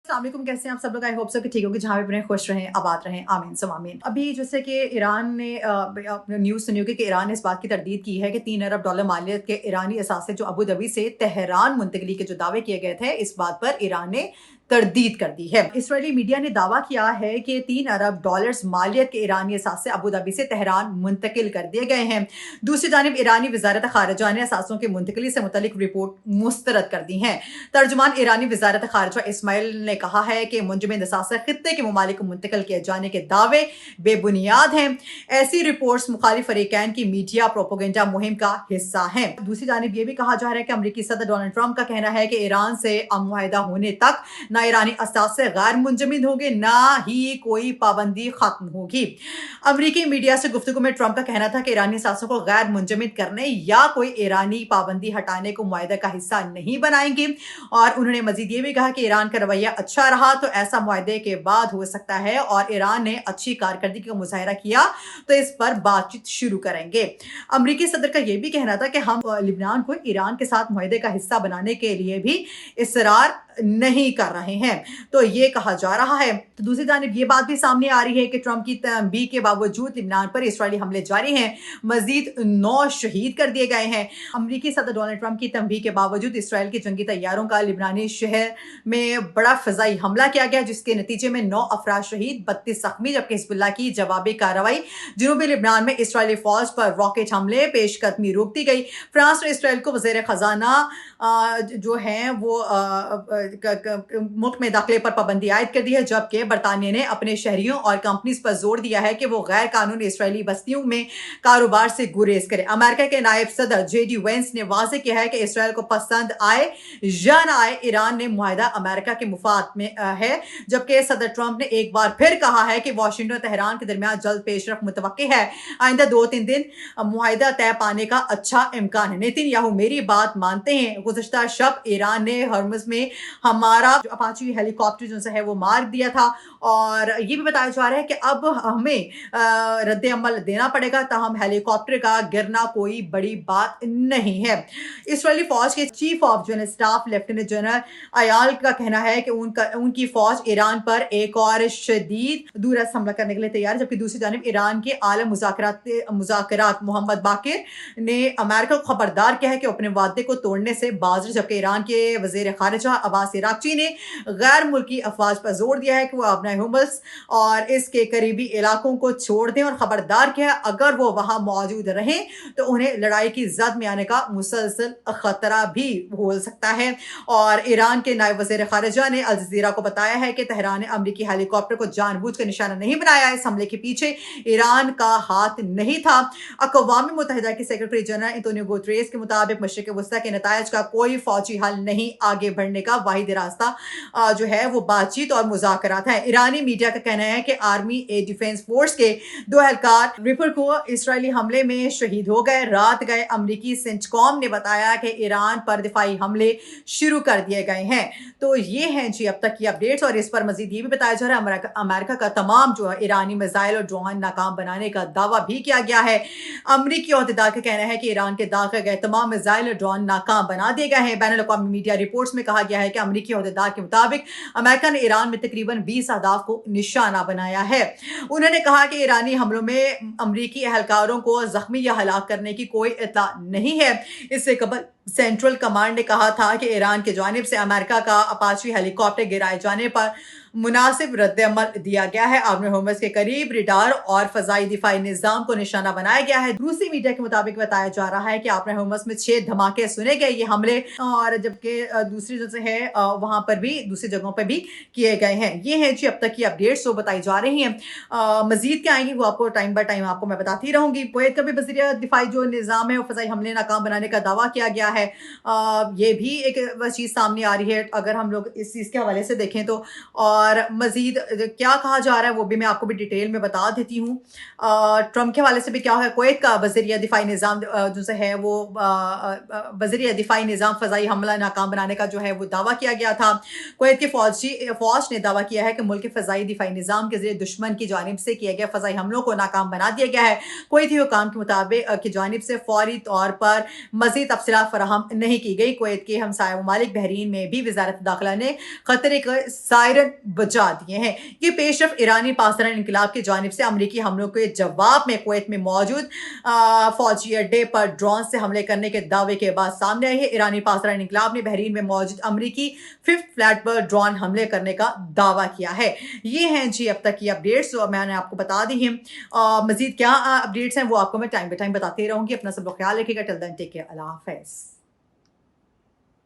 अस्सलाम वालेकुम, कैसे हैं आप सब लोग। आई होप सो कि ठीक होगी, जहाँ भी रहें खुश रहें, आबाद रहें, आमीन सम आमीन। अभी जैसे कि ईरान ने न्यूज़ सुनी होगी कि ईरान ने इस बात की तरदीद की है कि $3 अरब मालियत के ईरानी असासे जो अबू धाबी से तेहरान मुंतकली के जो दावे किए गए थे, इस बात पर ईरान ने तरदीद कर दी है। इसराइली मीडिया ने दावा किया है कि $3 अरब मालियत के ईरानी असासे अबू धाबी से तेहरान मुंतकिल कर दिए गए हैं। दूसरी जानिब ईरानी वजारत खारजा ने असासों की मुंतकली से मुतल्लिक रिपोर्ट मुस्तरद कर दी है। तर्जुमान ईरानी वजारत खारजा इस्माइल ने कहा है कि मुंजमद असासे खित्ते के ममालिक को मुंतकिल किए जाने के दावे बेबुनियाद हैं। ऐसी रिपोर्ट्स मुखालिफ फरीकैन की मीडिया प्रोपोगेंडा मुहिम का हिस्सा है। दूसरी जानिब यह भी कहा जा रहा है कि अमरीकी सदर डोनाल्ड ट्रंप का कहना है कि ईरान से मुआहिदा होने तक ना ईरानी असासे गैर मुंजमद होंगे, ना ही कोई पाबंदी खत्म होगी। अमरीकी मीडिया से गुफ्तगू में ट्रंप का कहना था कि ईरानी असासों को गैर मुंजमद करने या कोई ईरानी पाबंदी हटाने को मुआहिदा का हिस्सा नहीं बनाएंगे। और उन्होंने मजीद ये भी कहा कि ईरान का रवैया अच्छा रहा तो ऐसा मुआहिदे के बाद हो सकता है, और ईरान ने अच्छी कारकर्दगी का मुजाहरा किया तो इस पर बातचीत शुरू करेंगे। अमरीकी सदर का यह भी कहना था कि हम लिबनान को ईरान के साथ मुआहिदे का हिस्सा बनाने के लिए भी इसरार नहीं कर रहे हैं, तो ये कहा जा रहा है। तो दूसरी जानिब ये बात भी सामने आ रही है कि ट्रंप की तंबीह के बावजूद लिबनान पर इसराइली हमले जारी हैं। मजीद 9 शहीद कर दिए गए हैं। अमरीकी सदर डोनाल्ड ट्रंप की तंबीह के बावजूद इसराइल के जंगी तैयारों का लिबनानी शहर में बड़ा फजाई हमला किया गया, जिसके नतीजे में 9 अफराद शहीद, 32 जख्मी, जबकि हिजबुल्लाह की जवाबी कार्रवाई जनूबी लिबनान में इसराइली फौज पर रॉकेट हमले पेशकदमी रोक दी गई। फ्रांस ने इसराइल को वज़ीर खजाना जो है वो मुल्क में दाखिले पर पाबंदी आयद कर दी है, जबकि बरतानिया ने अपने शहरियों और कंपनीज पर जोर दिया है कि वो गैर कानूनी इसराइली बस्तियों में कारोबार से गुरेज करें। अमेरिका के नायब सदर JD वेंस ने वाज़ेह किया है कि इसराइल को पसंद आए या न आए, ईरान ने मुआहिदा अमेरिका के मुफाद में है। जबकि सदर ट्रंप ने एक बार फिर कहा है कि वाशिंगटन और तेहरान के दरमियान जल्द पेशरफ मुतवक्की है। आइंदा 2-3 दिन मुआहिदा तय पाने का अच्छा इम्कान है। नेतन्याहू मेरी बात मानते हैं। गुज़श्ता शब ईरान ने हर्मुज़ में हमारा जो अपाची हेलीकॉप्टर जो है वो मार दिया था, और ये भी बताया जा रहा है कि अब हमें रद्द अमल देना पड़ेगा, ताहम हेलीकॉप्टर का गिरना कोई बड़ी बात नहीं है। इसराइली फौज के chief of general staff lieutenant general Eyal का कहना है कि उनकी फौज ईरान पर एक और शदीद दूरस्थ हमला करने के लिए तैयार है। जबकि दूसरी जानिब ईरान के आला मुज़ाकरात मोहम्मद बाकिर ने अमेरिका को खबरदार किया है कि अपने वादे को तोड़ने से बाज रहे। जबकि ईरान के वज़ीर खारिजा अब्बास इराक़ची ने गैर मुल्की अफवाज पर जोर दिया है कि वो अपना हुमस और इसके करीबी इलाकों को छोड़ दें, और खबरदार किया है अगर वो वहां मौजूद रहें तो उन्हें लड़ाई की जद में आने का मुसलसल खतरा भी हो सकता है। और ईरान के नायब वज़ीर खारिजा ने अल जज़ीरा को बताया है कि तेहरान ने अमरीकी हेलीकॉप्टर को जानबूझकर निशाना नहीं बनाया। इस हमले के पीछे ईरान का हाथ नहीं था। अक़वाम मुत्तहिदा के सेक्रेटरी जनरल एंटोनियो गुतरेस के मुताबिक मशरिक़ वस्ता के नतायज का कोई फौजी हल नहीं, आगे बढ़ने का वाहिद रास्ता जो है वो बातचीत और मुज़ाकरात है। ईरानी मीडिया का कहना है कि आर्मी एयर डिफेंस फोर्स के 2 एहलकार रिपर को इसराइली हमले में शहीद हो गए, रात गए। अमरीकी सेंटकॉम ने बताया कि ईरान पर दिफाई हमले शुरू कर दिए गए हैं। तो ये हैं जी अब तक की अपडेट्स, और इस पर मजीद ये भी बताया जा रहा है अमेरिका का तमाम जो ईरानी मिसाइल और ड्रोन नाकाम बनाने का दावा भी किया गया है। अमरीकी अहदेदार का कहना है कि ईरान के दागे गए तमाम मिसाइल और ड्रोन नाकाम बना दिए गए हैं। बैनुल-अक़वामी मीडिया रिपोर्ट्स में कहा गया है कि अमरीकी अहदेदार के मुताबिक अमेरिका ने ईरान में तकरीबन 20 अहदाफ को निशाना बनाया है। उन्होंने कहा कि ईरानी हमलों में अमरीकी एहलकारों को जख्मी या हलाक करने की कोई इत्तला नहीं है। इससे कबल सेंट्रल कमांड ने कहा था कि ईरान की जानिब से अमेरिका का अपाची हेलीकॉप्टर गिराए जाने पर मुनासिब रद्द अमल दिया गया है। आबने होमस के करीब रिडार और फजाई दिफाई निजाम को निशाना बनाया गया है। रूसी मीडिया के मुताबिक बताया जा रहा है कि आबने होमस में 6 धमाके सुने गए ये हमले, और जबकि दूसरी जो है वहां पर भी दूसरी जगहों पर भी किए गए हैं। ये है जी अब तक की अपडेट्स जो बताई जा रही हैं। मजीद क्या आएंगी वो आपको टाइम बाय टाइम आपको मैं बताती रहूंगी। कुवैत का भी वज़ीर दिफाई जो निज़ाम है वो फजाई हमले नाकाम बनाने का दावा किया गया है। ये भी एक चीज़ सामने आ रही है अगर हम लोग इस चीज़ के हवाले से देखें तो। और اور مزید کیا کہا جا رہا ہے وہ بھی میں آپ کو بھی ڈیٹیل میں بتا دیتی ہوں. ٹرمپ کے حوالے سے بھی کیا ہے، کویت کا وزیر دفاعی نظام جو سے ہے وہ وزیر دفاعی نظام فضائی حملہ ناکام بنانے کا جو ہے وہ دعویٰ کیا گیا تھا. کویت کی فوج نے دعویٰ کیا ہے کہ ملک کے فضائی دفاعی نظام کے ذریعے دشمن کی جانب سے کیے گئے فضائی حملوں کو ناکام بنا دیا گیا ہے. کویتی حکام کے مطابق کی جانب سے فوری طور پر مزید تفصیلات فراہم نہیں کی گئی. کویت کے ہمسایہ ممالک بحرین میں بھی وزارت داخلہ نے خطرے کے سائرن بجا دیے ہیں. یہ پیش رفت ایرانی پاسداران انقلاب کی جانب سے امریکی حملوں کے جواب میں کویت میں موجود فوجی اڈے پر ڈرون سے حملے کرنے کے دعوے کے بعد سامنے آئی ہے. ایرانی پاسداران انقلاب نے بحرین میں موجود امریکی 5th فلیٹ پر ڈرون حملے کرنے کا دعویٰ کیا ہے. یہ ہیں جی اب تک کی اپڈیٹس جو میں نے آپ کو بتا دی ہیں. مزید کیا اپڈیٹس ہیں وہ آپ کو میں ٹائم بے ٹائم بتاتے رہوں گی. اپنا سب لوگ خیال رکھیے گا. ٹل دین ٹیک کیئر. اللہ حافظ.